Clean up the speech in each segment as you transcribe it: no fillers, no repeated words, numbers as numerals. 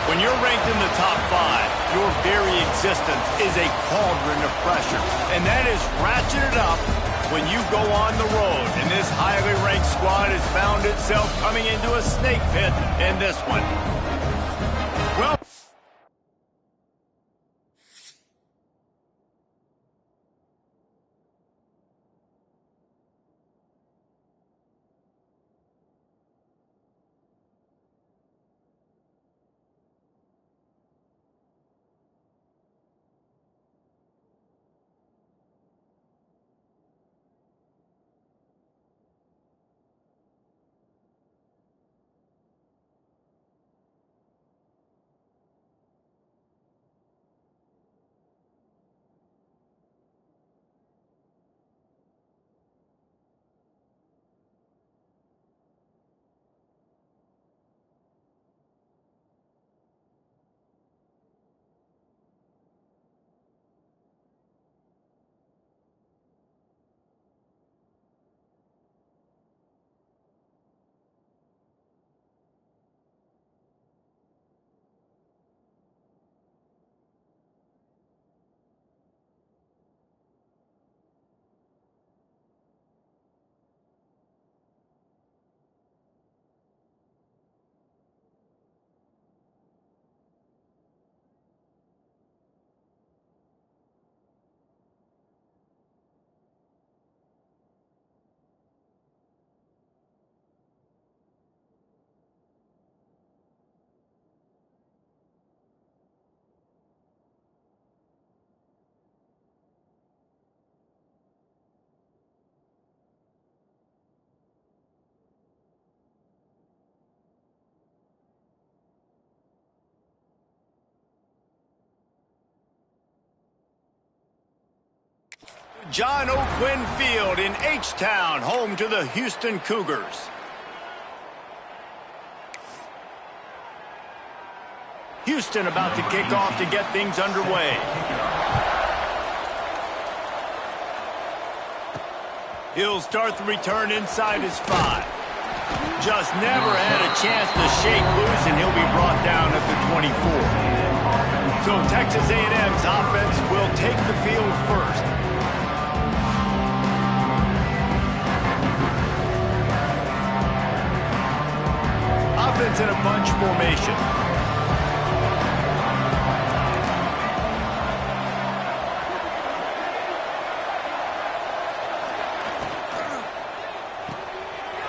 When you're ranked in the top 5, your very existence is a cauldron of pressure. And that is ratcheted up when you go on the road. And this highly ranked squad has found itself coming into a snake pit in this one. Well, John O'Quinn Field in H-Town, home to the Houston Cougars. Houston about to kick off to get things underway. He'll start the return inside his 5. Just never had a chance to shake loose, and he'll be brought down at the 24. So Texas A&M's offense will take the field first. Offense in a bunch formation.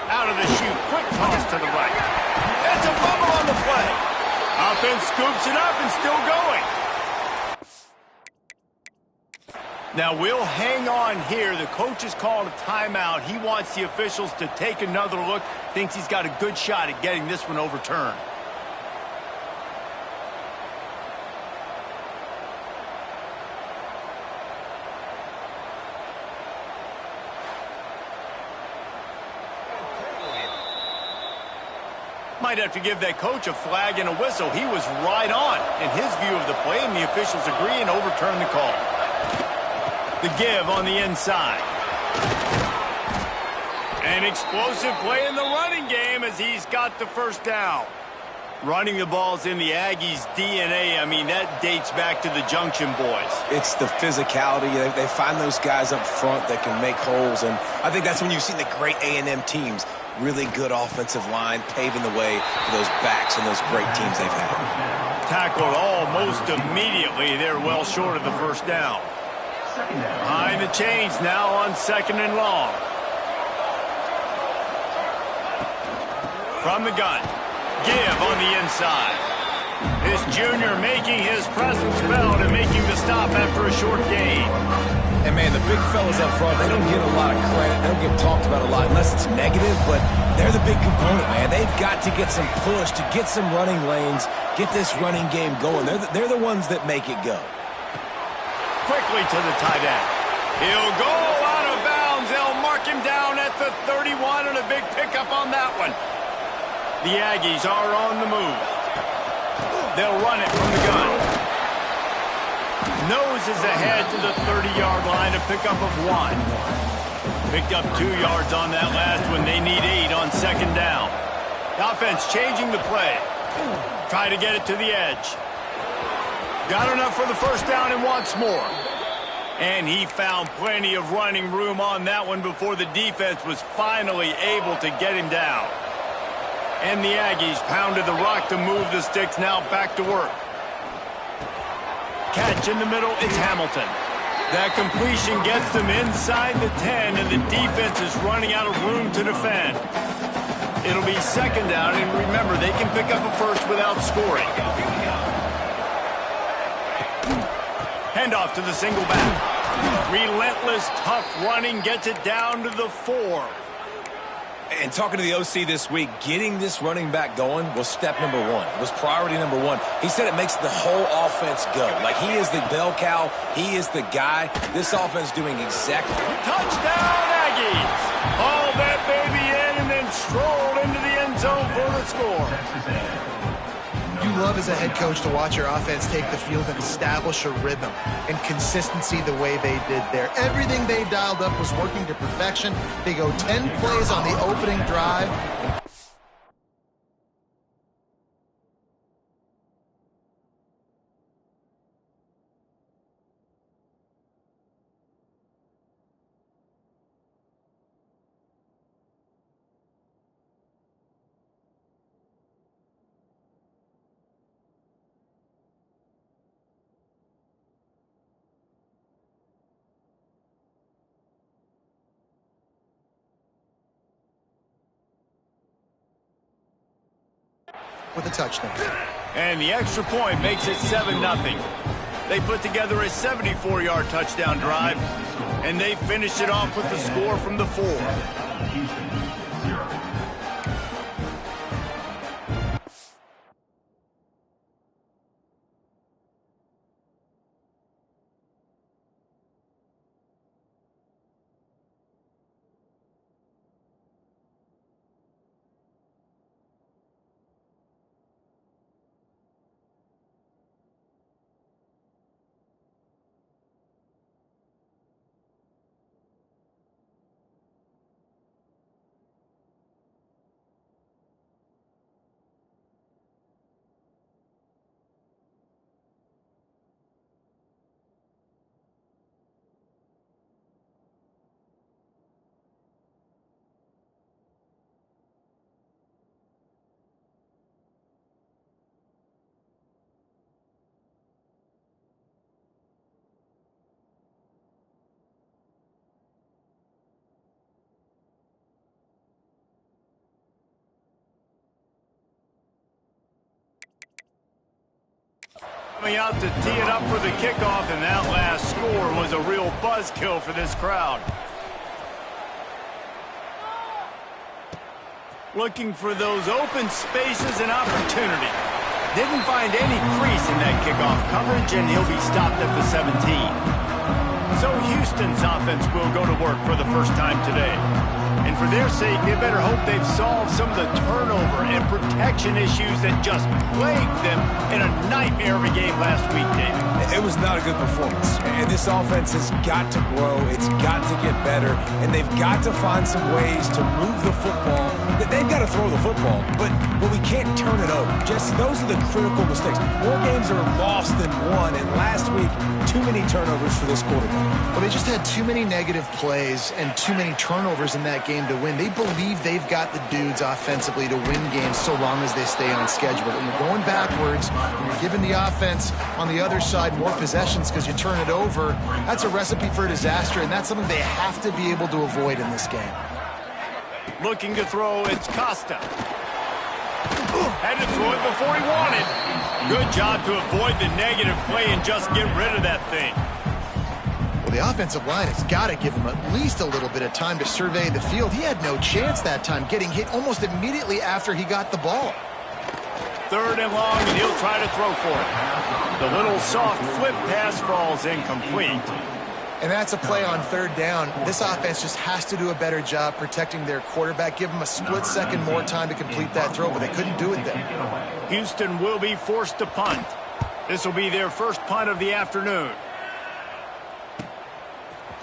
Out of the chute, quick toss to the right. It's a fumble on the play. Offense scoops it up and still going. Now we'll hang on here. The coach has called a timeout. He wants the officials to take another look. Thinks he's got a good shot at getting this one overturned. Might have to give that coach a flag and a whistle. He was right on in his view of the play, and the officials agree and overturn the call. The give on the inside. An explosive play in the running game as he's got the first down. Running the ball's in the Aggies' DNA. I mean, that dates back to the Junction boys. It's the physicality. They find those guys up front that can make holes, and I think that's when you've seen the great A&M teams. Really good offensive line, paving the way for those backs and those great teams they've had. Tackled almost immediately. They're well short of the first down. Behind the chains now on 2nd and long. From the gun. Give on the inside. This junior making his presence felt and making the stop after a short gain. And, man, the big fellas up front, they don't get a lot of credit. They don't get talked about a lot unless it's negative, but they're the big component, man. They've got to get some push, to get some running lanes, get this running game going. They're the ones that make it go. Quickly to the tight end. He'll go out of bounds. They'll mark him down at the 31, and a big pickup on that one. The Aggies are on the move. They'll run it from the gun. Noses ahead to the 30-yard line, a pickup of 1. Picked up 2 yards on that last one. They need 8 on 2nd down. The offense changing the play. Try to get it to the edge. Got enough for the first down and wants more. And he found plenty of running room on that one before the defense was finally able to get him down. And the Aggies pounded the rock to move the sticks, now back to work. Catch in the middle, it's Hamilton. That completion gets them inside the 10, and the defense is running out of room to defend. It'll be second down, and remember, they can pick up a first without scoring. Handoff to the single back. Relentless, tough running gets it down to the 4. And talking to the OC this week, getting this running back going was step number one. It was priority number one. He said it makes the whole offense go. Like, he is the bell cow. He is the guy. This offense doing exactly. Touchdown, Aggies! Hauled that baby in and then strolled into the end zone for the score. You love as a head coach to watch your offense take the field and establish a rhythm and consistency the way they did there. Everything they dialed up was working to perfection. They go 10 plays on the opening drive. With a touchdown. And the extra point makes it 7-0. They put together a 74-yard touchdown drive, and they finished it off with the score from the 4. Coming out to tee it up for the kickoff, and that last score was a real buzzkill for this crowd. Looking for those open spaces and opportunity. Didn't find any crease in that kickoff coverage, and he'll be stopped at the 17. So Houston's offense will go to work for the first time today. And for their sake, they better hope they've solved some of the turnover and protection issues that just plagued them in a nightmare of a game last week, David. It was not a good performance. And this offense has got to grow. It's got to get better. And they've got to find some ways to move the football. They've got to throw the football, but we can't turn it over. Just those are the critical mistakes. More games are lost than won. And last week, too many turnovers for this quarterback. Well, they just had too many negative plays and too many turnovers in that game to win. They believe they've got the dudes offensively to win games so long as they stay on schedule. But when you're going backwards, when you're giving the offense on the other side more possessions because you turn it over, that's a recipe for disaster, and that's something they have to be able to avoid in this game. Looking to throw, it's Costa. Had to throw it before he wanted. Good job to avoid the negative play and just get rid of that thing. Well, the offensive line has got to give him at least a little bit of time to survey the field. He had no chance that time, getting hit almost immediately after he got the ball. 3rd and long, and he'll try to throw for it. The little soft flip pass falls incomplete. And that's a play on 3rd down. This offense just has to do a better job protecting their quarterback. Give them a split second more time to complete that throw, but they couldn't do it then. Houston will be forced to punt. This will be their first punt of the afternoon.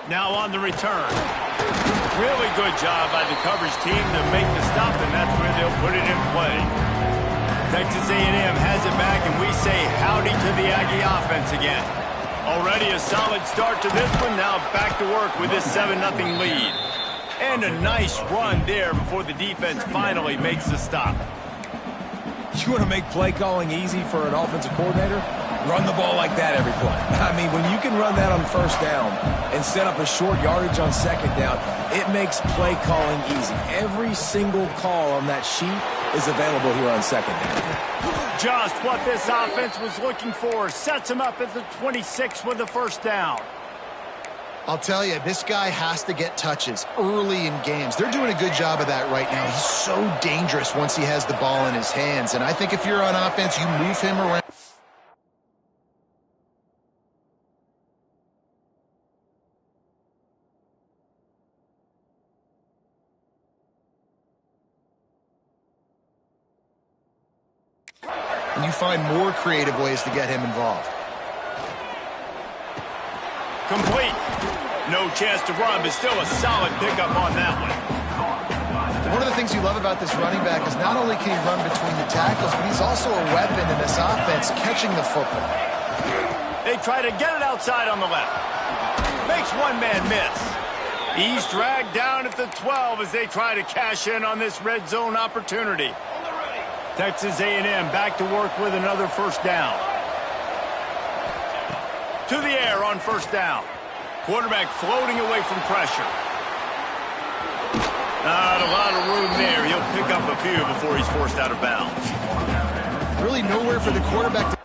Now on the return. Really good job by the coverage team to make the stop, and that's where they'll put it in play. Texas A&M has it back, and we say howdy to the Aggie offense again. Already a solid start to this one. Now back to work with this 7-0 lead. And a nice run there before the defense finally makes the stop. You want to make play calling easy for an offensive coordinator? Run the ball like that every play. I mean, when you can run that on first down and set up a short yardage on second down, it makes play calling easy. Every single call on that sheet is available here on second down. Just what this offense was looking for. Sets him up at the 26 with the first down. I'll tell you, this guy has to get touches early in games. They're doing a good job of that right now. He's so dangerous once he has the ball in his hands. And I think if you're on offense, you move him around. And you find more creative ways to get him involved. Complete. No chance to run, but still a solid pickup on that one. One of the things you love about this running back is not only can he run between the tackles, but he's also a weapon in this offense catching the football. They try to get it outside on the left. Makes one man miss. He's dragged down at the 12 as they try to cash in on this red zone opportunity. Texas A&M back to work with another first down. To the air on first down. Quarterback floating away from pressure. Not a lot of room there. He'll pick up a few before he's forced out of bounds. Really nowhere for the quarterback to...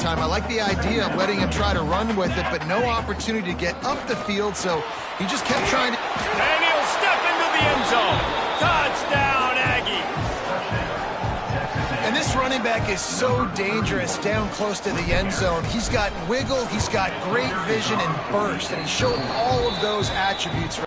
I like the idea of letting him try to run with it, but no opportunity to get up the field, so he just kept trying to... And he'll step into the end zone. Touchdown, Aggie. And this running back is so dangerous down close to the end zone. He's got wiggle, he's got great vision and burst, and he showed all of those attributes.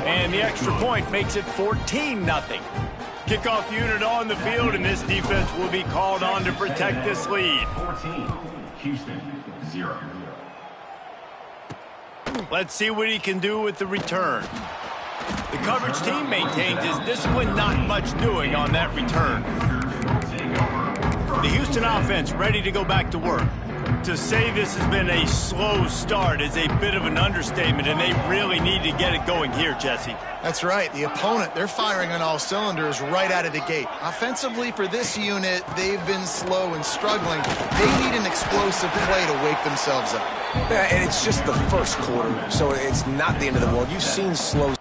And the extra point makes it 14-0. Kickoff unit on the field, and this defense will be called on to protect this lead. 14, Houston, 0. Let's see what he can do with the return. The coverage team maintains his discipline, not much doing on that return. The Houston offense ready to go back to work. To say this has been a slow start is a bit of an understatement, and they really need to get it going here, Jesse. That's right. The opponent, they're firing on all cylinders right out of the gate. Offensively, for this unit, they've been slow and struggling. They need an explosive play to wake themselves up. Yeah, and it's just the first quarter, so it's not the end of the world. You've seen slow.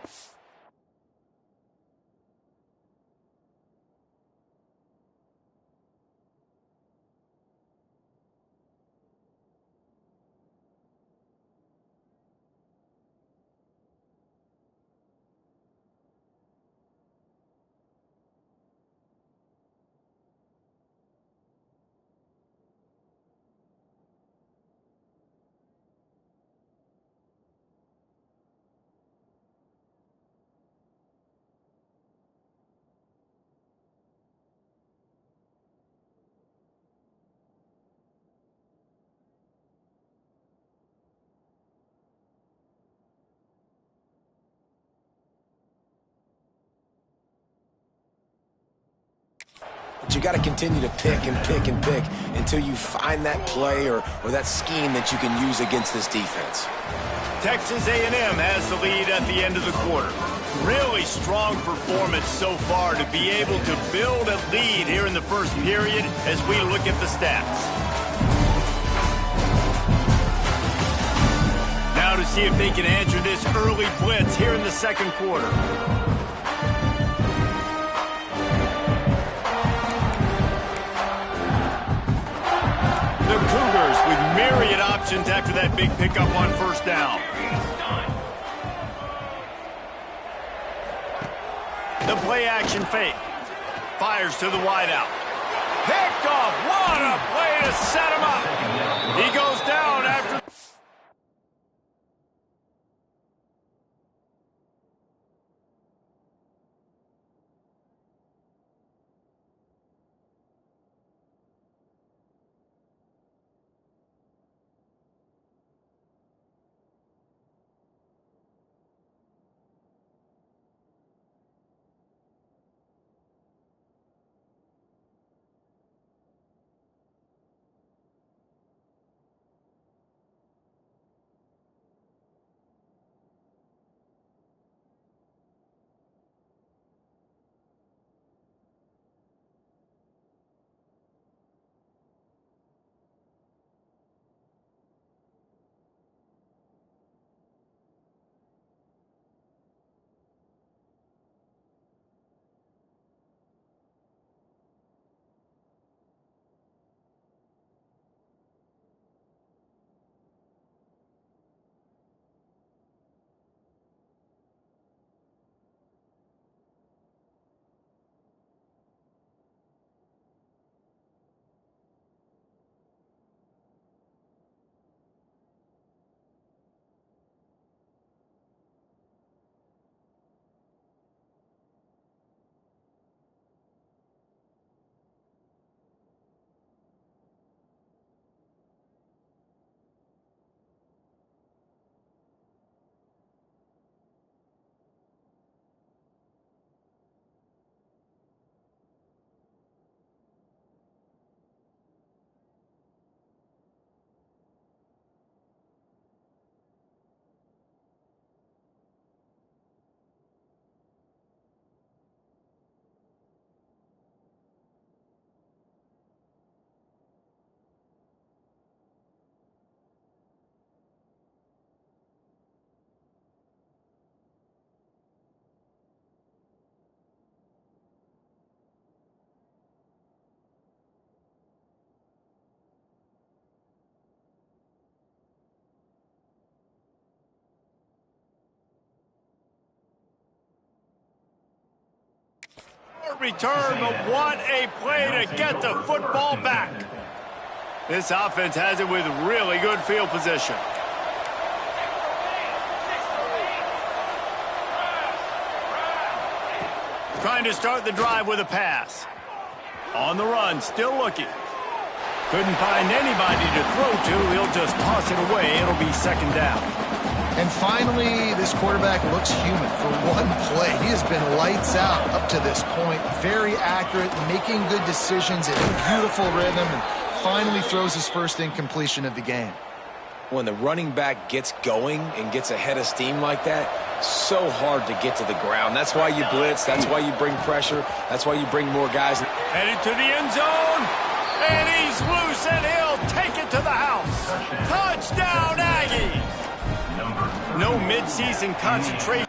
But you got to continue to pick and pick and pick until you find that play or that scheme that you can use against this defense. Texas A&M has the lead at the end of the quarter. Really strong performance so far to be able to build a lead here in the first period as we look at the stats. Now to see if they can answer this early blitz here in the second quarter. The Cougars with myriad options after that big pickup on first down. The play action fake. Fires to the wideout. Picked off. What a play to set him up. He goes down after. Return, but what a play to get the football back. This offense has it with really good field position. Trying to start the drive with a pass. On the run, still looking. Couldn't find anybody to throw to. He'll just toss it away. It'll be second down. And finally, this quarterback looks human for one play. He has been lights out up to this point. Very accurate, making good decisions, in beautiful rhythm, and finally throws his first incompletion of the game. When the running back gets going and gets ahead of steam like that, so hard to get to the ground. That's why you blitz. That's why you bring pressure. That's why you bring more guys. Headed to the end zone. And he's loose, and he'll take it to the house. Touchdown, Aggies! No midseason concentration.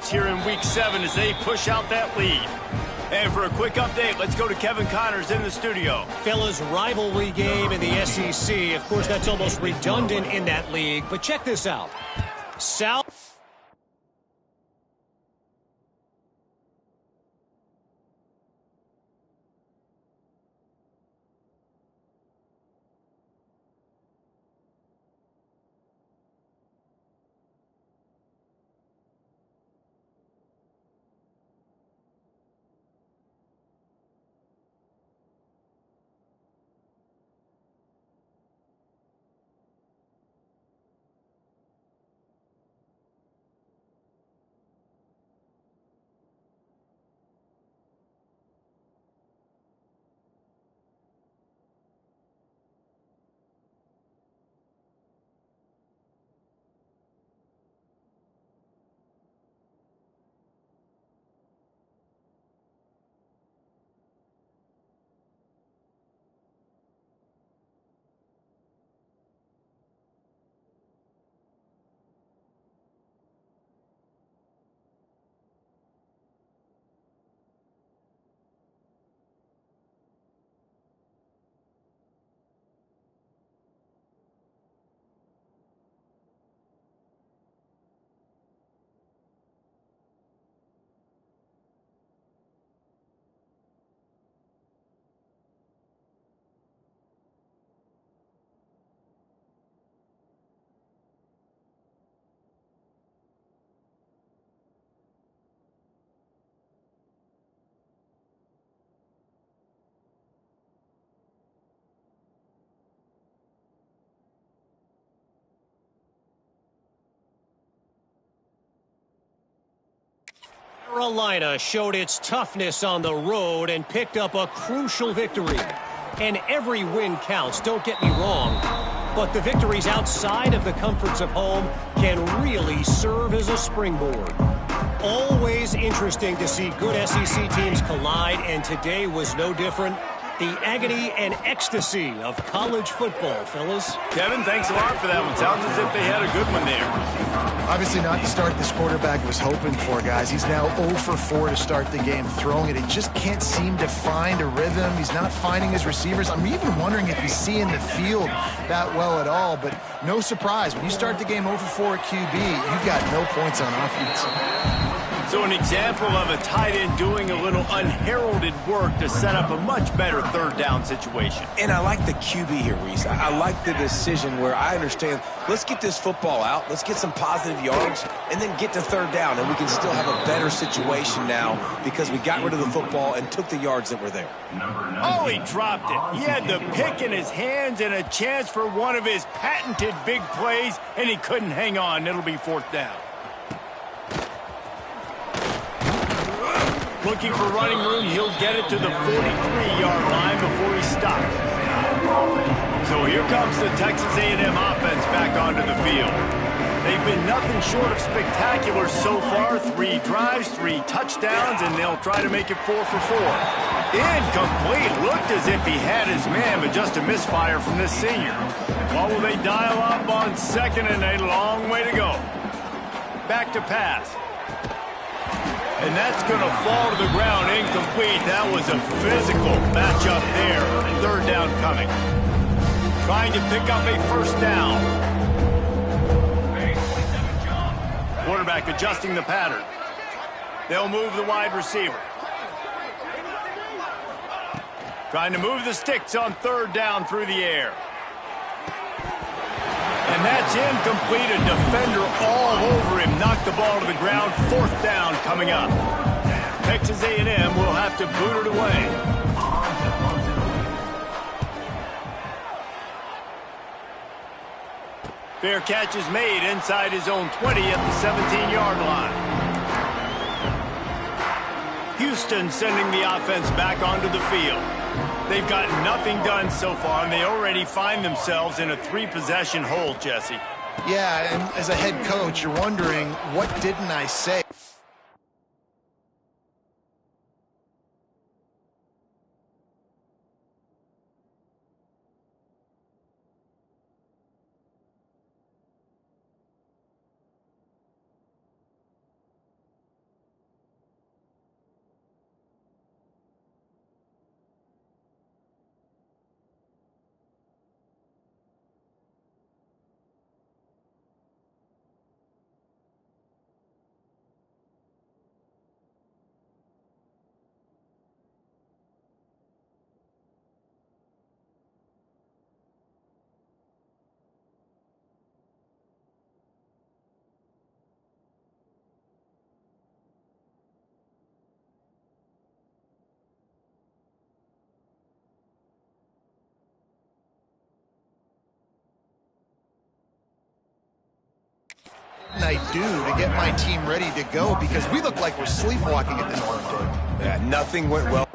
points here in Week 7 as they push out that lead. And for a quick update, let's go to Kevin Connors in the studio. Fellas, rivalry game in the SEC. Of course, that's almost redundant in that league. But check this out. South... Carolina showed its toughness on the road and picked up a crucial victory. And every win counts, don't get me wrong. But the victories outside of the comforts of home can really serve as a springboard. Always interesting to see good SEC teams collide, and today was no different. The agony and ecstasy of college football, fellas. Kevin, thanks a lot for that one. Sounds as if they had a good one there. Obviously not the start this quarterback was hoping for, guys. He's now 0 for 4 to start the game throwing it. He just can't seem to find a rhythm. He's not finding his receivers. I'm even wondering if he's seeing the field that well at all, but no surprise. When you start the game 0 for 4 at QB, you've got no points on offense. So an example of a tight end doing a little unheralded work to set up a much better third down situation. And I like the QB here, Reese. I like the decision where I understand, let's get this football out, let's get some positive yards, and then get to third down, and we can still have a better situation now because we got rid of the football and took the yards that were there. Oh, he dropped it. He had the pick in his hands and a chance for one of his patented big plays, and he couldn't hang on. It'll be fourth down. Looking for running room, he'll get it to the 43-yard line before he stops. So here comes the Texas A&M offense back onto the field. They've been nothing short of spectacular so far. 3 drives, 3 touchdowns, and they'll try to make it 4 for 4. Incomplete. Looked as if he had his man, but just a misfire from this senior. What will they dial up on second, and a long way to go. Back to pass. And that's going to fall to the ground incomplete. That was a physical matchup there. Third down coming. Trying to pick up a first down. Quarterback adjusting the pattern. They'll move the wide receiver. Trying to move the sticks on third down through the air. And that's incomplete. A defender all over him. Knocked the ball to the ground. Fourth down coming up. Texas A&M will have to boot it away. Fair catch is made inside his own 20 at the 17-yard line. Houston sending the offense back onto the field. They've got nothing done so far, and they already find themselves in a 3-possession hole, Jesse. Yeah, and as a head coach, you're wondering, what didn't I say? I do to get my team ready to go? Because we look like we're sleepwalking at the North, dude. Yeah, nothing went well.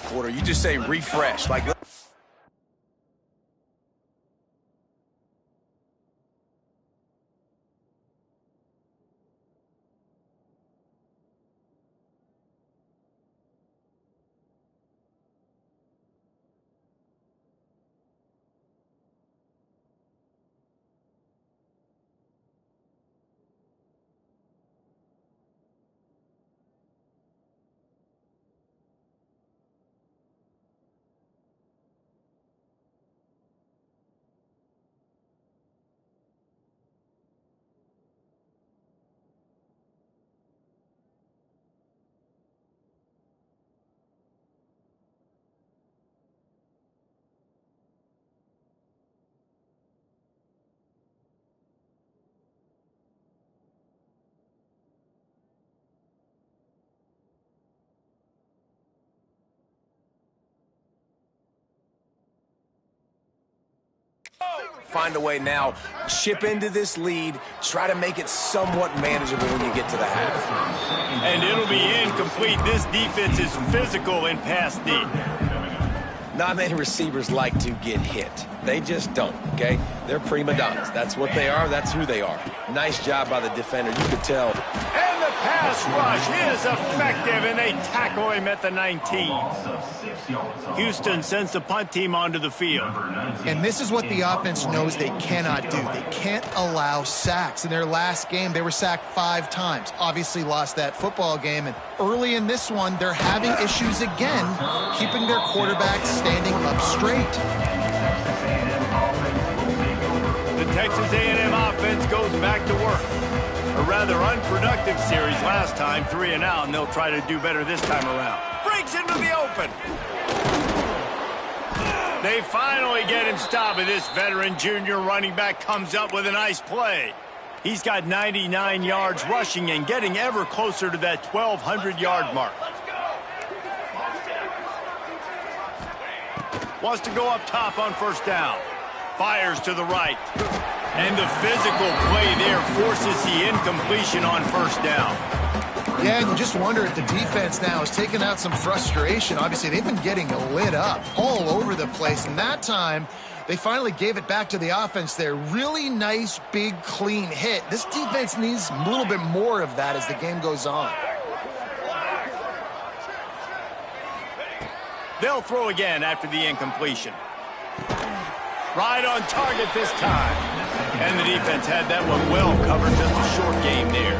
Quarter, you just say refresh. Like, Find a way now, chip into this lead, try to make it somewhat manageable when you get to the half. And it'll be incomplete. This defense is physical in pass deep. Not many receivers like to get hit. They just don't, okay? They're prima donnas. That's what they are. That's who they are. Nice job by the defender. You could tell. And the pass rush is effective, and they tackle him at the 19. Houston sends the punt team onto the field. And this is what the offense knows they cannot do. They can't allow sacks. In their last game, they were sacked 5 times. Obviously lost that football game. And early in this one, they're having issues again, keeping their quarterback standing up straight. The Texas A&M offense goes back to work. A rather unproductive series last time, 3 and out, and they'll try to do better this time around. Breaks into the open. They finally get him stopped, and this veteran junior running back comes up with a nice play. He's got 99 yards rushing and getting ever closer to that 1,200-yard mark. Wants to go up top on first down. Fires to the right. And the physical play there forces the incompletion on first down. Yeah, and you just wonder if the defense now is taking out some frustration. Obviously, they've been getting lit up all over the place. And that time, they finally gave it back to the offense there. Really nice, big, clean hit. This defense needs a little bit more of that as the game goes on. They'll throw again after the incompletion. Right on target this time. And the defense had that one well covered. Just a short game there.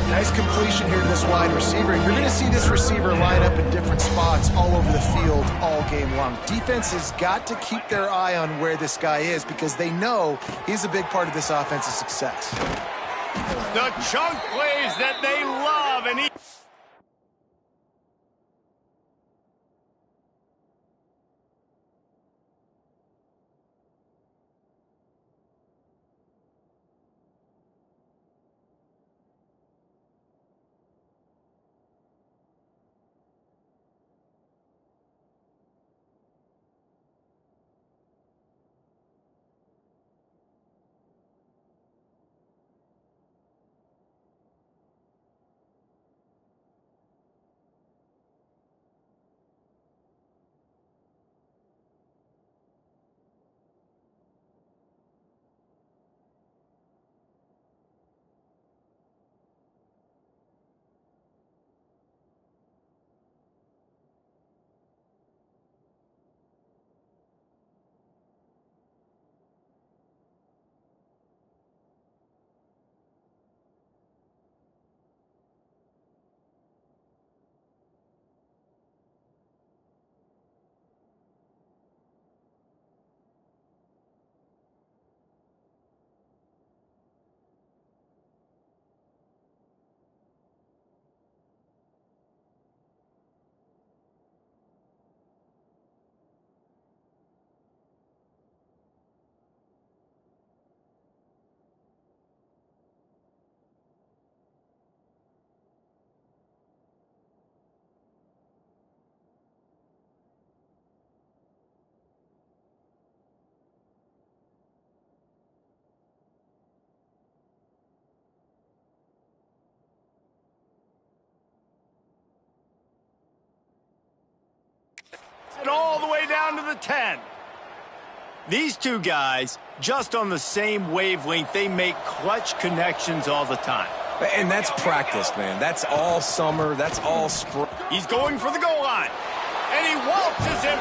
Nice completion here to this wide receiver. You're going to see this receiver line up in different spots all over the field all game long. Defense has got to keep their eye on where this guy is because they know he's a big part of this offense's success. The chunk plays that they love, and he... all the way down to the 10. These two guys, just on the same wavelength, they make clutch connections all the time. And that's practice, man. That's all summer. That's all spring. He's going for the goal line. And he waltzes him.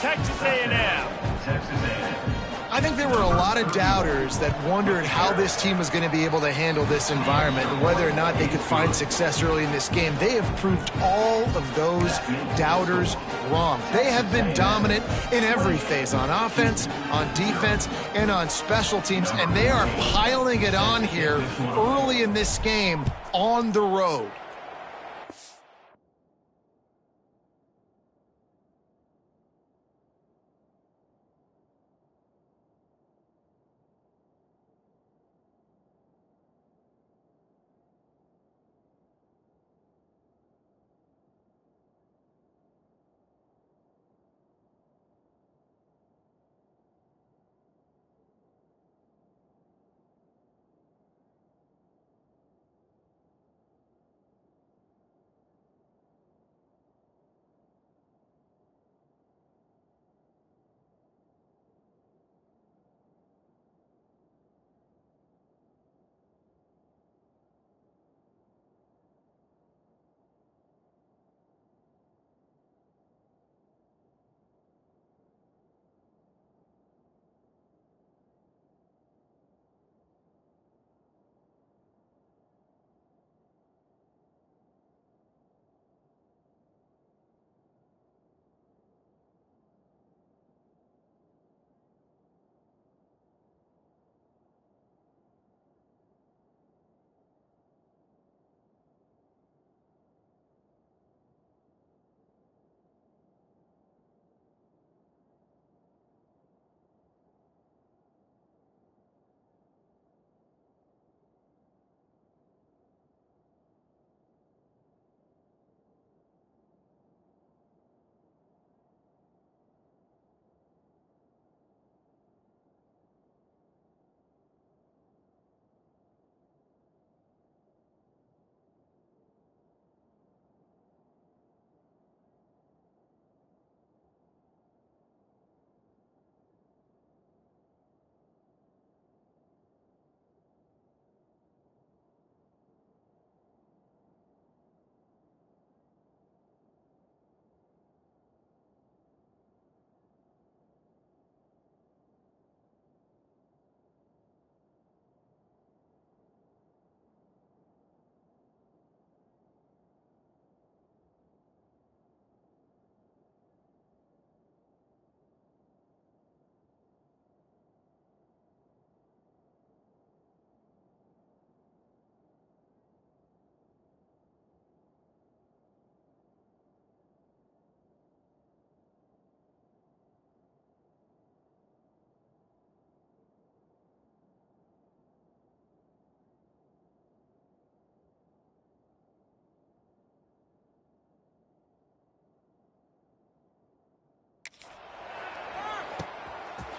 Texas A&M. Texas A&M. I think there were a lot of doubters that wondered how this team was going to be able to handle this environment and whether or not they could find success early in this game. They have proved all of those doubters wrong. They have been dominant in every phase, on offense, on defense, and on special teams, and they are piling it on here early in this game on the road.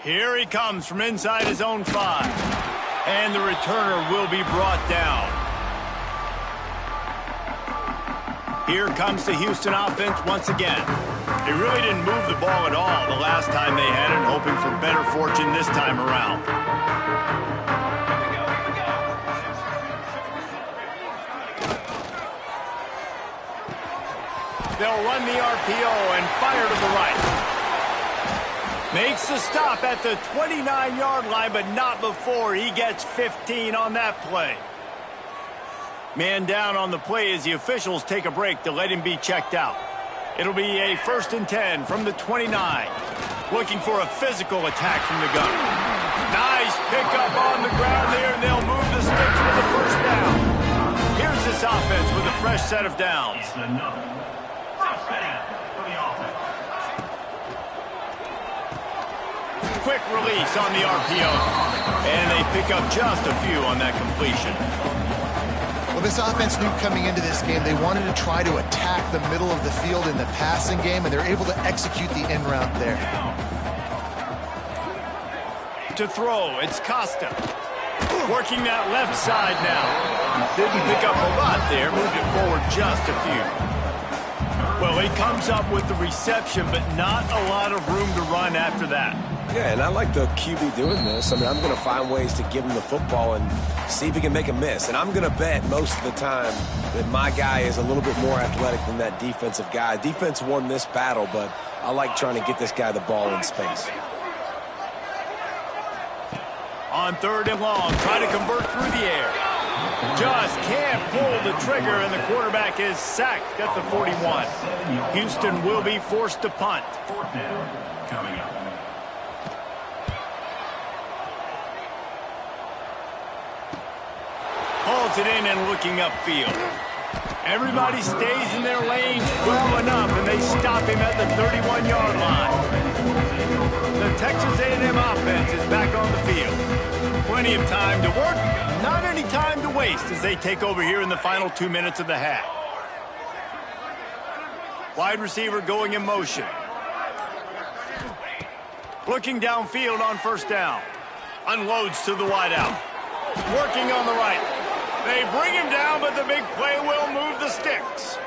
Here he comes from inside his own 5. And the returner will be brought down. Here comes the Houston offense once again. They really didn't move the ball at all the last time they had it, hoping for better fortune this time around. They'll run the RPO and fire to the right. Makes the stop at the 29-yard line, but not before he gets 15 on that play. Man down on the play as the officials take a break to let him be checked out. It'll be a 1st and 10 from the 29. Looking for a physical attack from the gun. Nice pickup on the ground there, and they'll move the sticks for the 1st down. Here's this offense with a fresh set of downs. Quick release on the RPO. And they pick up just a few on that completion. Well, this offense knew coming into this game they wanted to try to attack the middle of the field in the passing game, and they're able to execute the end route there. To throw, it's Costa. Working that left side now. Didn't pick up a lot there, moved it forward just a few. Well, he comes up with the reception, but not a lot of room to run after that. Yeah, and I like the QB doing this. I mean, I'm going to find ways to give him the football and see if he can make a miss. And I'm going to bet most of the time that my guy is a little bit more athletic than that defensive guy. Defense won this battle, but I like trying to get this guy the ball in space. On 3rd and long, try to convert through the air. Just can't pull the trigger, and the quarterback is sacked at the 41. Houston will be forced to punt. 4th down coming up. Hauls it in and looking upfield. Everybody stays in their lanes well enough, and they stop him at the 31-yard line. The Texas A&M offense is back on the field. Plenty of time to work, not any time to waste as they take over here in the final 2 minutes of the half. Wide receiver going in motion. Looking downfield on 1st down. Unloads to the wideout. Working on the right. They bring him down, but the big play will move the sticks.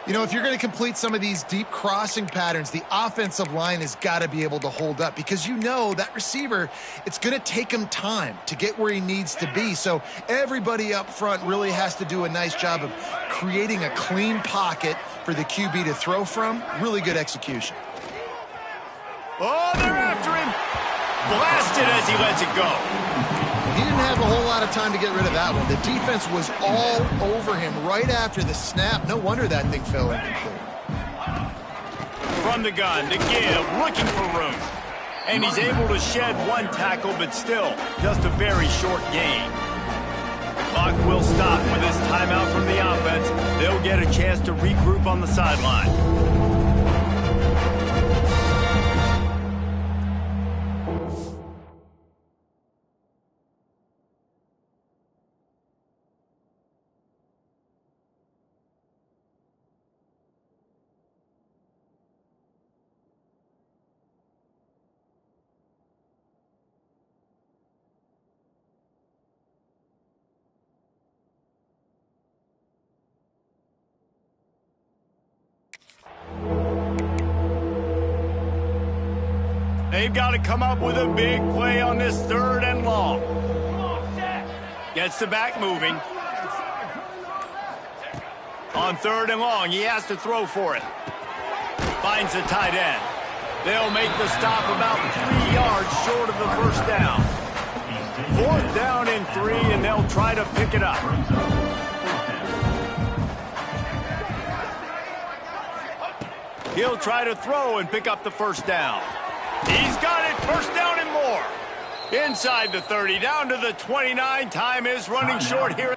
You know, if you're going to complete some of these deep crossing patterns, the offensive line has got to be able to hold up because you know that receiver, it's going to take him time to get where he needs to be. So everybody up front really has to do a nice job of creating a clean pocket for the QB to throw from. Really good execution. Oh, they're after him. Blasted as he lets it go. He didn't have a whole lot of time to get rid of that one. The defense was all over him right after the snap. No wonder that thing fell incomplete. From the gun to give, looking for room. And he's able to shed one tackle, but still just a very short gain. The clock will stop with this timeout from the offense. They'll get a chance to regroup on the sideline. They've got to come up with a big play on this 3rd and long. Gets the back moving. On 3rd and long, he has to throw for it. Finds the tight end. They'll make the stop about 3 yards short of the 1st down. 4th down and 3, and they'll try to pick it up. He'll try to throw and pick up the 1st down. He's got it, 1st down and more. Inside the 30, down to the 29. Time is running short here.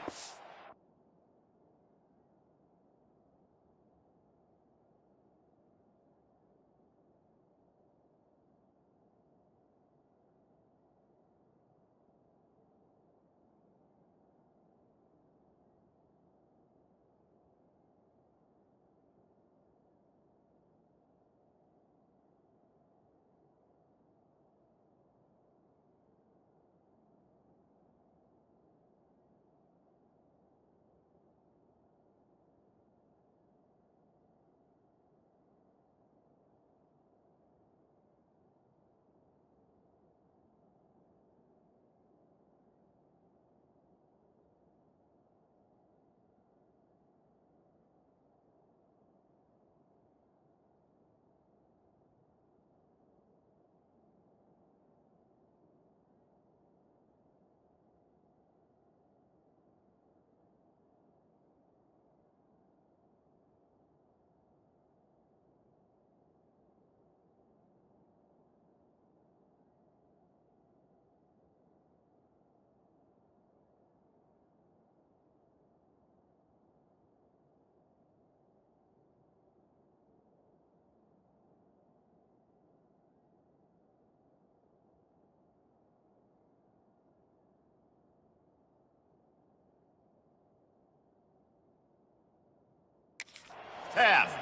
Half.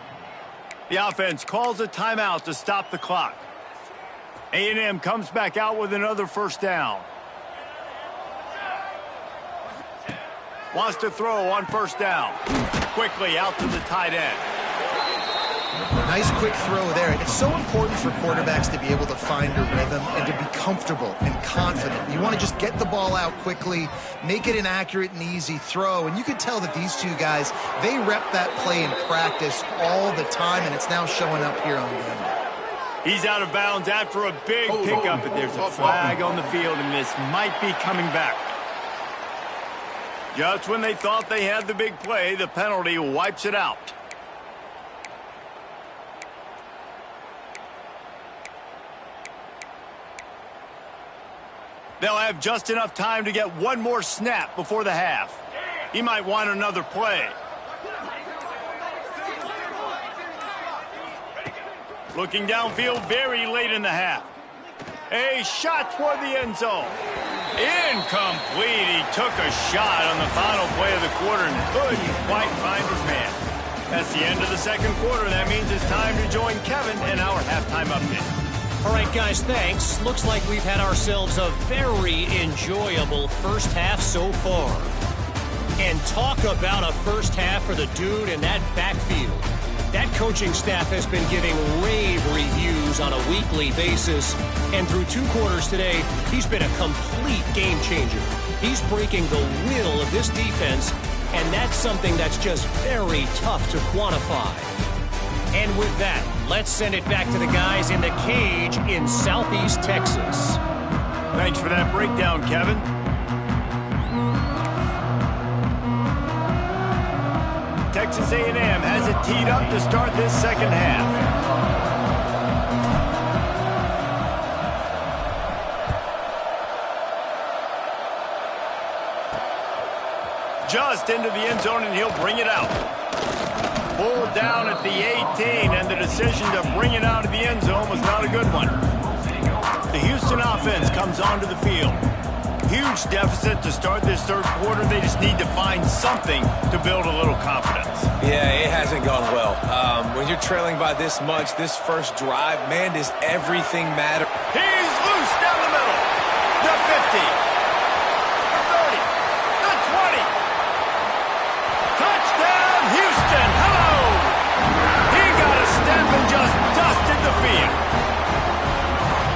The offense calls a timeout to stop the clock. A&M comes back out with another 1st down. Wants to throw on 1st down. Quickly out to the tight end. Nice quick throw there. It's so important for quarterbacks to be able to find a rhythm and to be comfortable and confident. You want to just get the ball out quickly, make it an accurate and easy throw. And you can tell that these two guys, they rep that play in practice all the time, and it's now showing up here on them. He's out of bounds after a big pickup, but there's a flag on the field, and this might be coming back. Just when they thought they had the big play, the penalty wipes it out. They'll have just enough time to get one more snap before the half. He might want another play. Looking downfield very late in the half. A shot toward the end zone. Incomplete. He took a shot on the final play of the quarter and couldn't quite find his man. That's the end of the second quarter. That means it's time to join Kevin in our halftime update. All right, guys, thanks. Looks like we've had ourselves a very enjoyable first half so far. And talk about a first half for the dude in that backfield. That coaching staff has been giving rave reviews on a weekly basis. And through 2 quarters today, he's been a complete game changer. He's breaking the will of this defense, and that's something that's just very tough to quantify. And with that, let's send it back to the guys in the cage in Southeast Texas. Thanks for that breakdown, Kevin. Texas A&M has it teed up to start this second half. Just into the end zone, and he'll bring it out. Pulled down at the 18, and the decision to bring it out of the end zone was not a good one. The Houston offense comes onto the field. Huge deficit to start this third quarter. They just need to find something to build a little confidence. Yeah, it hasn't gone well. When you're trailing by this much, this first drive, man, does everything matter. He's loose down the middle. The 50. The 30. The 20. Touchdown, Houston. Hello. He got a step and just dusted the field.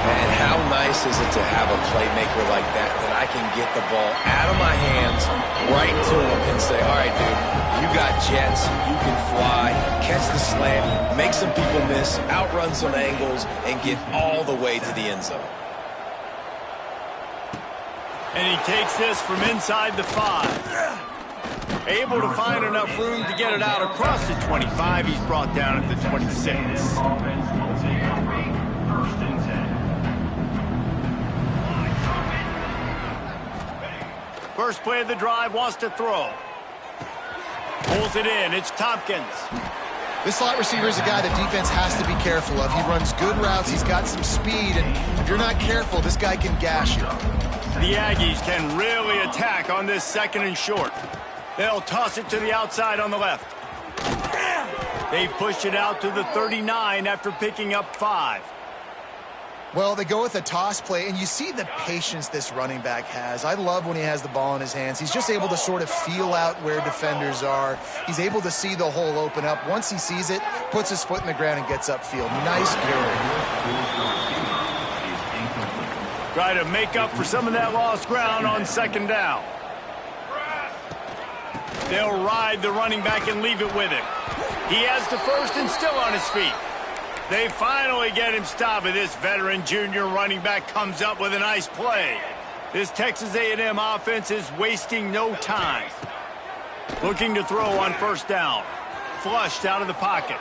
And how nice is it to have a playmaker like that I can get the ball out of my hands right to him and say, all right, dude, you got jets, you can fly, catch the slant, make some people miss, outrun some angles, and get all the way to the end zone. And he takes this from inside the 5. Able to find enough room to get it out across the 25. He's brought down at the 26. First play of the drive, wants to throw. Pulls it in. It's Tompkins. This slot receiver is a guy that defense has to be careful of. He runs good routes. He's got some speed, and if you're not careful, this guy can gash you. The Aggies can really attack on this second and short. They'll toss it to the outside on the left. They've pushed it out to the 39 after picking up 5. Well, they go with a toss play, and you see the patience this running back has. I love when he has the ball in his hands. He's just able to sort of feel out where defenders are. He's able to see the hole open up. Once he sees it, puts his foot in the ground and gets upfield. Nice carry. Try to make up for some of that lost ground on second down. They'll ride the running back and leave it with him. He has the first and still on his feet. They finally get him stopped, and this veteran junior running back comes up with a nice play. This Texas A&M offense is wasting no time. Looking to throw on first down. Flushed out of the pocket.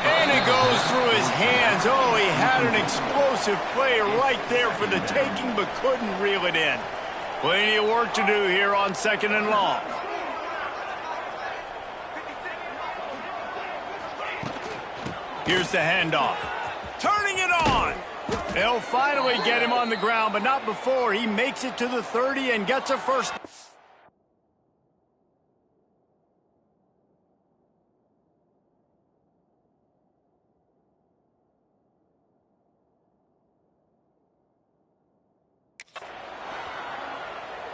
And it goes through his hands. Oh, he had an explosive play right there for the taking, but couldn't reel it in. Plenty of work to do here on second and long. Here's the handoff. Turning it on. They'll finally get him on the ground, but not before he makes it to the 30 and gets a first.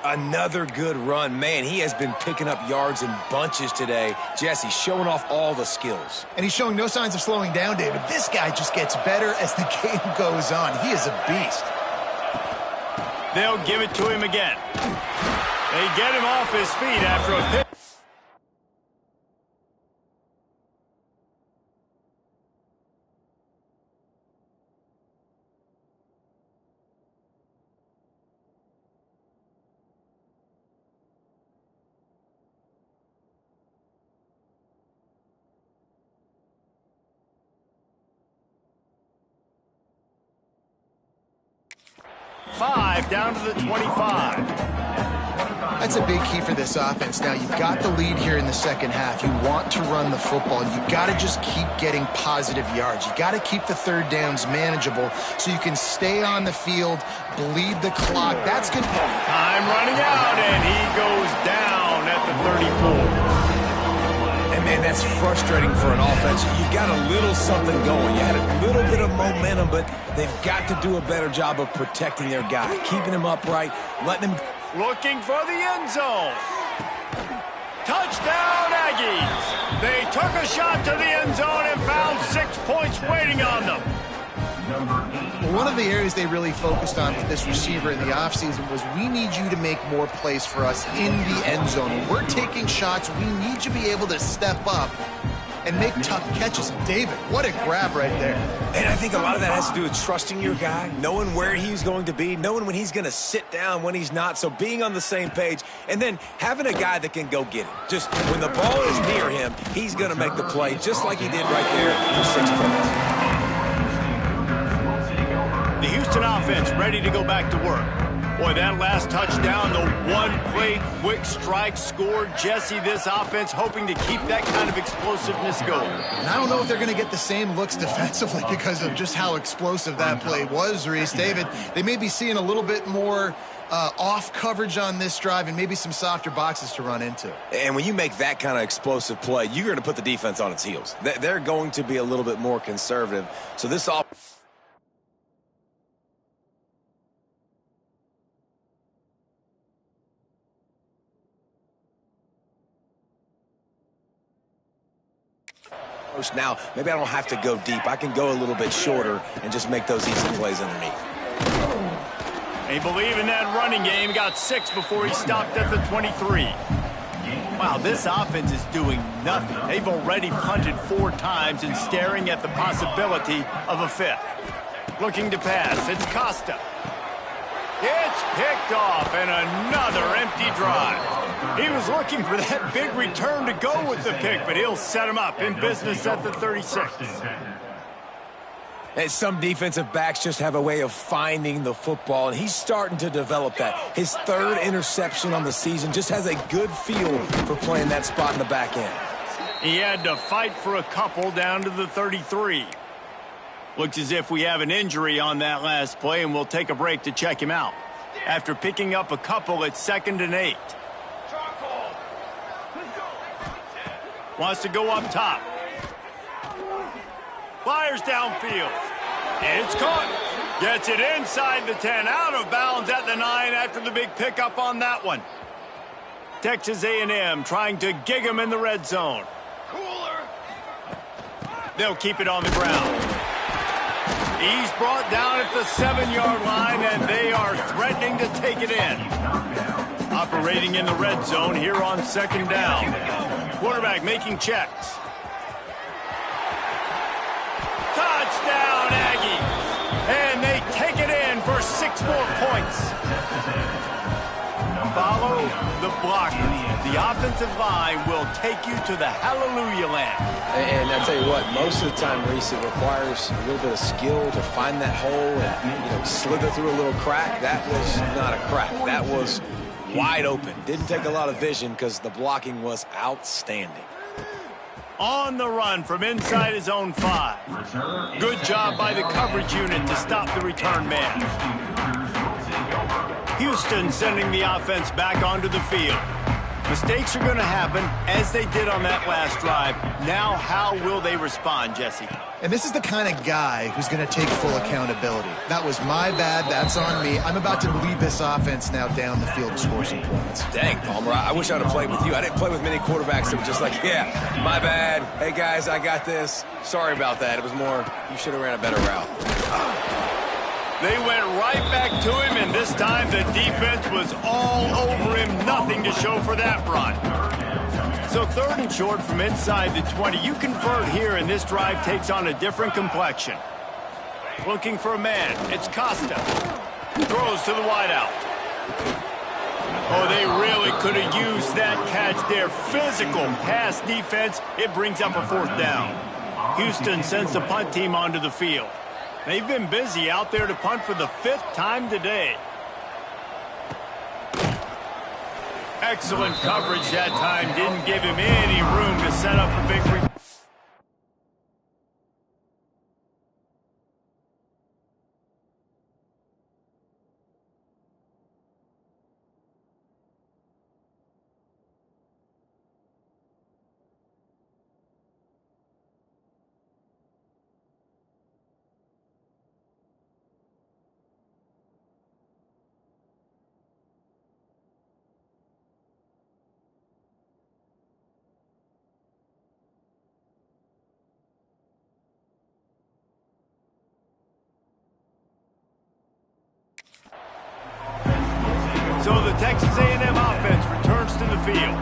Another good run. Man, he has been picking up yards in bunches today. Jesse showing off all the skills. And he's showing no signs of slowing down, David. This guy just gets better as the game goes on. He is a beast. They'll give it to him again. They get him off his feet after a pick. Down to the 25. That's a big key for this offense. Now, you've got the lead here in the second half. You want to run the football. You've got to just keep getting positive yards. You've got to keep the third downs manageable so you can stay on the field, bleed the clock. That's good. Time running out, and he goes down at the 34. And, man, that's frustrating for an offense. You got a little something going. You had a little bit of momentum, but they've got to do a better job of protecting their guy, keeping him upright, letting him... Looking for the end zone. Touchdown, Aggies. They took a shot to the end zone and found 6 points waiting on them. Well, one of the areas they really focused on for this receiver in the offseason was we need you to make more plays for us in the end zone. When we're taking shots, we need you to be able to step up and make tough catches. David, what a grab right there. And I think a lot of that has to do with trusting your guy, knowing where he's going to be, knowing when he's going to sit down, when he's not, so being on the same page, and then having a guy that can go get him. Just when the ball is near him, he's going to make the play, just like he did right there for 6 points. The Houston offense ready to go back to work. Boy, that last touchdown, the one-play quick strike scored. Jesse, this offense hoping to keep that kind of explosiveness going. And I don't know if they're going to get the same looks defensively because of just how explosive that play was, Reese. David, they may be seeing a little bit more off coverage on this drive and maybe some softer boxes to run into. And when you make that kind of explosive play, you're going to put the defense on its heels. They're going to be a little bit more conservative. So this offense... Now, maybe I don't have to go deep. I can go a little bit shorter and just make those easy plays underneath. They believe in that running game. Got 6 before he stopped at the 23. Wow, this offense is doing nothing. They've already punted 4 times and staring at the possibility of a 5th. Looking to pass. It's Costa. It's picked off, and another empty drive. He was looking for that big return to go with the pick, but he'll set him up in business at the 36. And some defensive backs just have a way of finding the football, and he's starting to develop that. His 3rd interception on the season, just has a good feel for playing that spot in the back end. He had to fight for a couple down to the 33. Looks as if we have an injury on that last play, and we'll take a break to check him out. After picking up a couple, it's 2nd and 8. Wants to go up top. Fires downfield. It's caught. Gets it inside the 10. Out of bounds at the 9 after the big pickup on that one. Texas A&M trying to gig him in the red zone. They'll keep it on the ground. He's brought down at the 7-yard line, and they are threatening to take it in. Operating in the red zone here on 2nd down. Quarterback making checks. Touchdown, Aggies! And they take it in for 6 more points. Follow the blockers. The offensive line will take you to the hallelujah land. And I tell you what, most of the time, Reese, it requires a little bit of skill to find that hole and, slither through a little crack. That was not a crack. That was wide open. Didn't take a lot of vision because the blocking was outstanding. On the run from inside his own 5. Good job by the coverage unit to stop the return man. Houston sending the offense back onto the field. Mistakes are going to happen, as they did on that last drive. Now, how will they respond, Jesse? And this is the kind of guy who's going to take full accountability. That was my bad. That's on me. I'm about to lead this offense now down the field to score some points. Dang, Palmer, I wish I'd have played with you. I didn't play with many quarterbacks that were just like, yeah, my bad. Hey, guys, I got this. Sorry about that. It was more, you should have ran a better route. They went right back to him, and this time the defense was all over him. Nothing to show for that run. So 3rd and short from inside the 20. You convert here, and this drive takes on a different complexion. Looking for a man. It's Costa. Throws to the wideout. Oh, they really could have used that catch there. Physical pass defense. It brings up a 4th down. Houston sends the punt team onto the field. They've been busy out there to punt for the 5th time today. Excellent coverage that time. Didn't give him any room to set up a victory. So the Texas A&M offense returns to the field.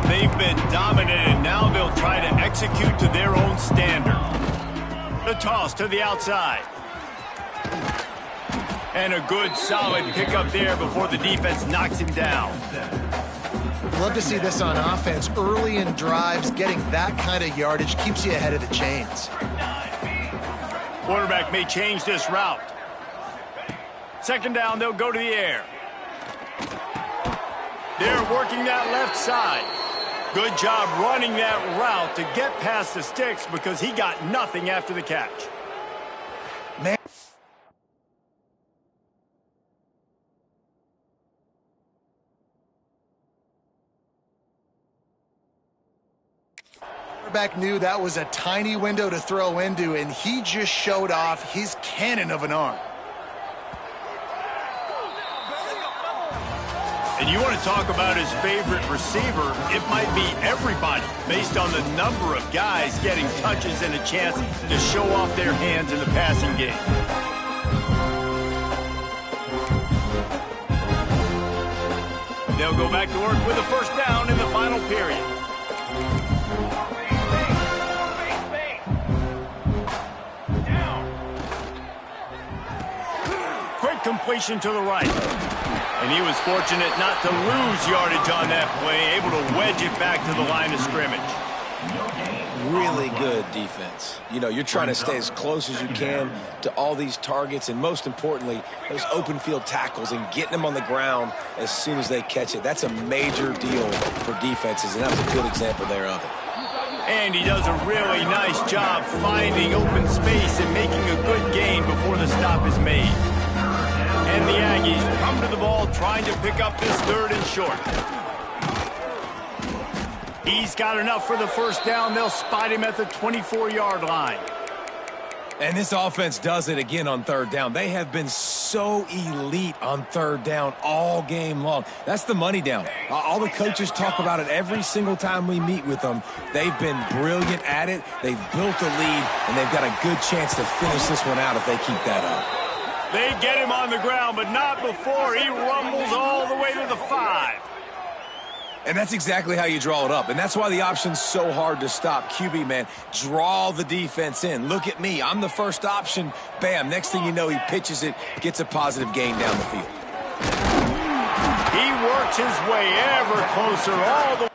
They've been dominated. Now they'll try to execute to their own standard. The toss to the outside. And a good, solid pickup there before the defense knocks him down. Love to see this on offense. Early in drives, getting that kind of yardage keeps you ahead of the chains. Quarterback may change this route. 2nd down, they'll go to the air. They're working that left side. Good job running that route to get past the sticks because he got nothing after the catch. Man. Quarterback knew that was a tiny window to throw into, and he just showed off his cannon of an arm. And you want to talk about his favorite receiver, it might be everybody, based on the number of guys getting touches and a chance to show off their hands in the passing game. They'll go back to work with a 1st down in the final period. Quick completion to the right. And he was fortunate not to lose yardage on that play, able to wedge it back to the line of scrimmage. Really good defense. You know, you're trying to stay as close as you can to all these targets, and most importantly, those open field tackles and getting them on the ground as soon as they catch it. That's a major deal for defenses, and that was a good example there of it. And he does a really nice job finding open space and making a good gain before the stop is made. And the Aggies come to the ball trying to pick up this 3rd and short. He's got enough for the 1st down. They'll spot him at the 24-yard line. And this offense does it again on 3rd down. They have been so elite on 3rd down all game long. That's the money down. All the coaches talk about it every single time we meet with them. They've been brilliant at it. They've built a lead, and they've got a good chance to finish this one out if they keep that up. They get him on the ground, but not before he rumbles all the way to the 5. And that's exactly how you draw it up. And that's why the option's so hard to stop. QB, man, draw the defense in. Look at me. I'm the first option. Bam. Next thing you know, he pitches it, gets a positive gain down the field. He works his way ever closer all the way.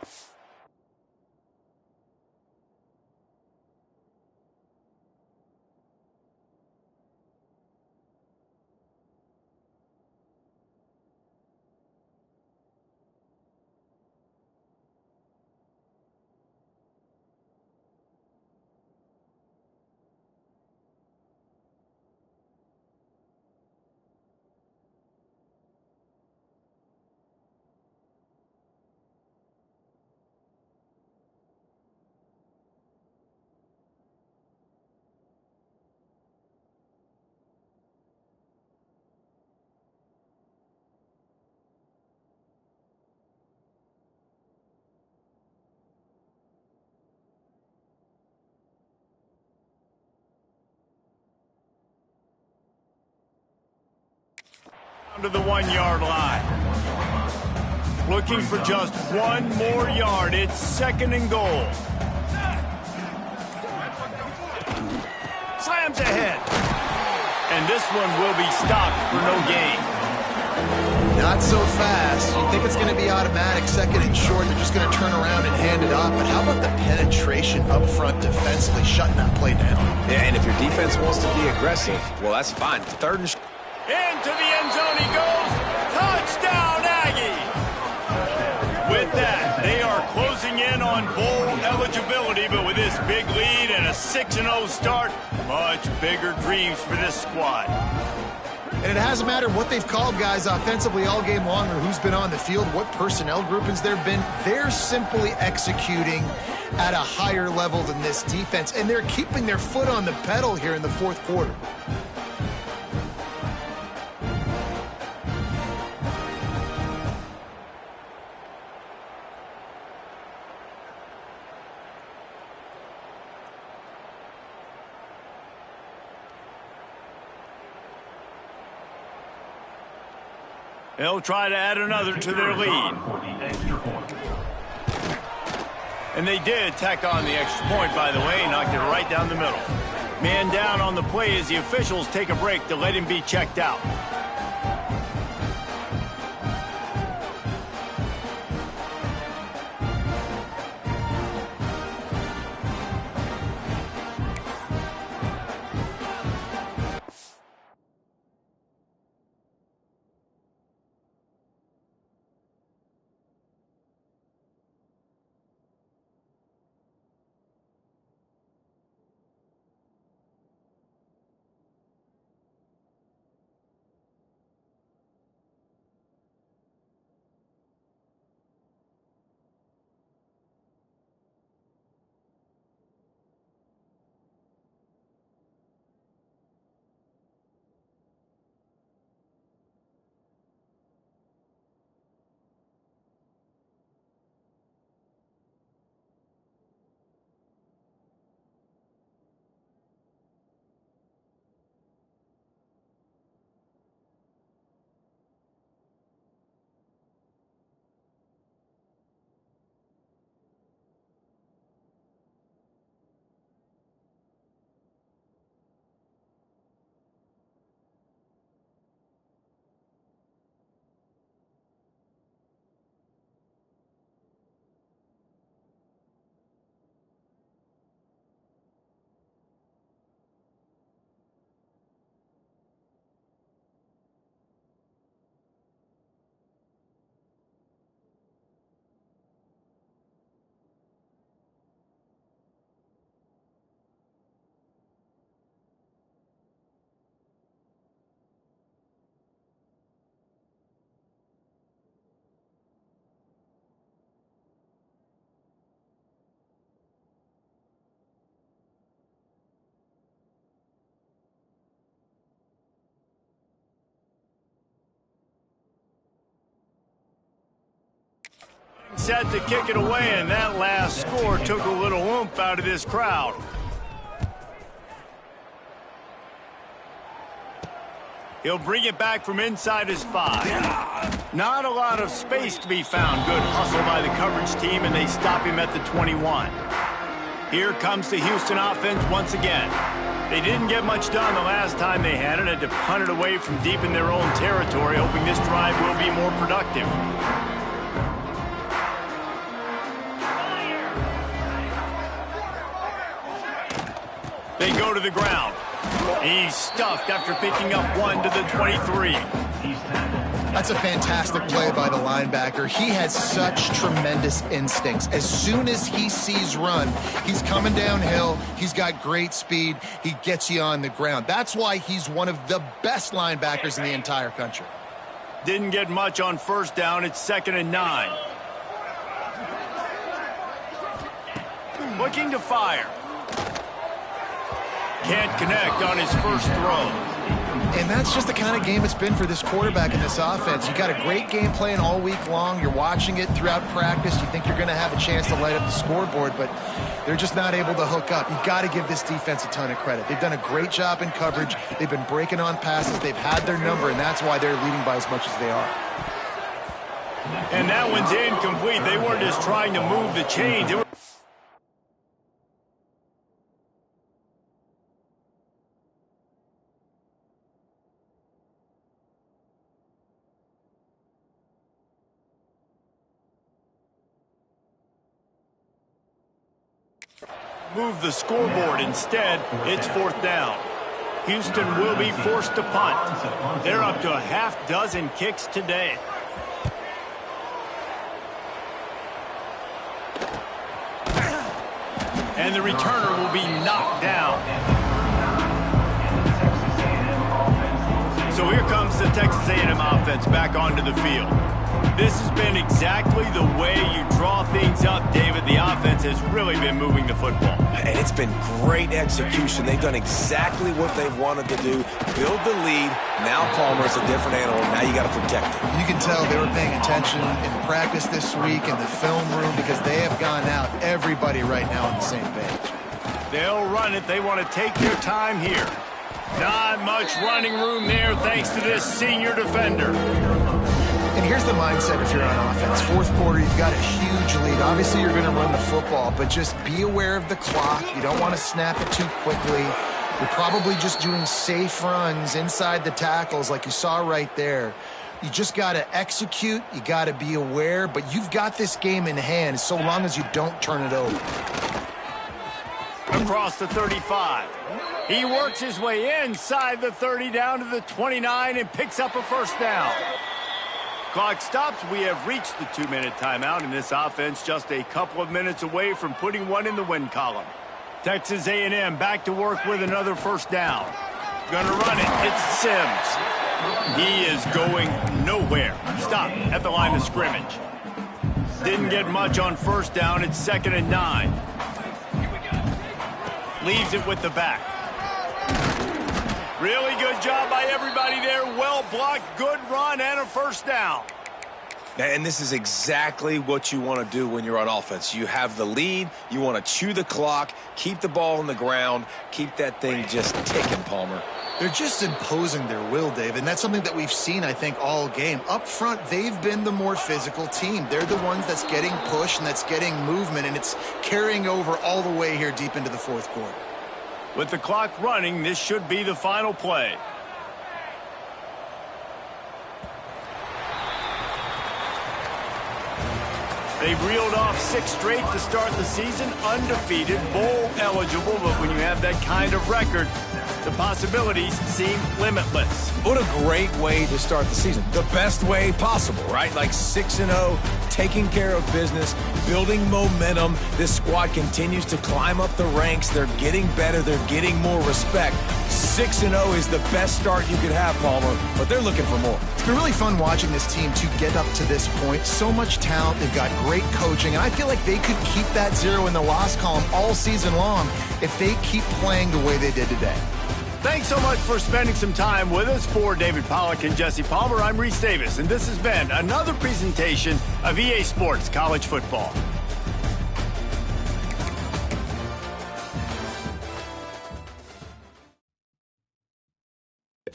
To the 1-yard line. Looking for just one more yard. It's 2nd and goal. Slams ahead. And this one will be stopped for no gain. Not so fast. You think it's going to be automatic, 2nd and short. They're just going to turn around and hand it off. But how about the penetration up front defensively, shutting that play down? Yeah, and if your defense wants to be aggressive, well, that's fine. 3rd and short. Into the end zone he goes. Touchdown, Aggie! With that, they are closing in on bowl eligibility, but with this big lead and a 6-0 start, much bigger dreams for this squad. And it hasn't mattered what they've called guys offensively all game long or who's been on the field, what personnel groupings there have been. They're simply executing at a higher level than this defense, and they're keeping their foot on the pedal here in the 4th quarter. They'll try to add another to their lead. And they did tack on the extra point, by the way, knocked it right down the middle. Man down on the play as the officials take a break to let him be checked out. Set to kick it away, and that last score took a little oomph out of this crowd. He'll bring it back from inside his 5. Not a lot of space to be found. Good hustle by the coverage team, and they stop him at the 21. Here comes the Houston offense once again. They didn't get much done the last time they had it, and to punt it away from deep in their own territory, hoping this drive will be more productive. They go to the ground. He's stuffed after picking up 1 to the 23. That's a fantastic play by the linebacker. He has such tremendous instincts. As soon as he sees run, he's coming downhill. He's got great speed. He gets you on the ground. That's why he's one of the best linebackers in the entire country. Didn't get much on 1st down. It's 2nd and 9. Looking to fire. Can't connect on his first throw. And that's just the kind of game it's been for this quarterback in this offense. You got a great game plan all week long. You're watching it throughout practice. You think you're going to have a chance to light up the scoreboard, but they're just not able to hook up. You got to give this defense a ton of credit. They've done a great job in coverage. They've been breaking on passes. They've had their number, and that's why they're leading by as much as they are. And that one's incomplete. They weren't just trying to move the chains. Move the scoreboard. Instead, it's 4th down. Houston will be forced to punt. They're up to a half dozen kicks today. And the returner will be knocked down. So here comes the Texas A&M offense back onto the field. This has been exactly the way you draw things up, David. The offense has really been moving the football. And it's been great execution. They've done exactly what they've wanted to do. Build the lead. Now Palmer's a different animal. Now you got to protect it. You can tell they were paying attention in practice this week in the film room because they have gone out, everybody right now on the same page. They'll run it. They want to take their time here. Not much running room there thanks to this senior defender. And here's the mindset if you're on offense. 4th quarter, you've got a huge lead. Obviously, you're going to run the football, but just be aware of the clock. You don't want to snap it too quickly. You're probably just doing safe runs inside the tackles like you saw right there. You just got to execute. You got to be aware, but you've got this game in hand so long as you don't turn it over. Across the 35. He works his way inside the 30 down to the 29 and picks up a 1st down. Clock stops. We have reached the 2-minute timeout, and this offense just a couple of minutes away from putting one in the win column. Texas A&M back to work with another 1st down. Gonna run it. It's Sims. He is going nowhere. Stop at the line of scrimmage. Didn't get much on 1st down. It's 2nd and 9. Leaves it with the back. Really good job by everybody there. Well blocked, good run, and a 1st down. And this is exactly what you want to do when you're on offense. You have the lead. You want to chew the clock, keep the ball on the ground, keep that thing just ticking, Palmer. They're just imposing their will, Dave, and that's something that we've seen, I think, all game. Up front, they've been the more physical team. They're the ones that's getting pushed and that's getting movement, and it's carrying over all the way here deep into the 4th quarter. With the clock running, this should be the final play. They've reeled off 6 straight to start the season, undefeated, bowl eligible, but when you have that kind of record, the possibilities seem limitless. What a great way to start the season. The best way possible, right? Like 6-0, taking care of business, building momentum. This squad continues to climb up the ranks. They're getting better. They're getting more respect. 6-0 is the best start you could have, Palmer, but they're looking for more. It's been really fun watching this team to get up to this point. So much talent. They've got great coaching, and I feel like they could keep that 0 in the loss column all season long if they keep playing the way they did today. Thanks so much for spending some time with us. For David Pollack and Jesse Palmer, I'm Reese Davis, and this has been another presentation of EA Sports College Football.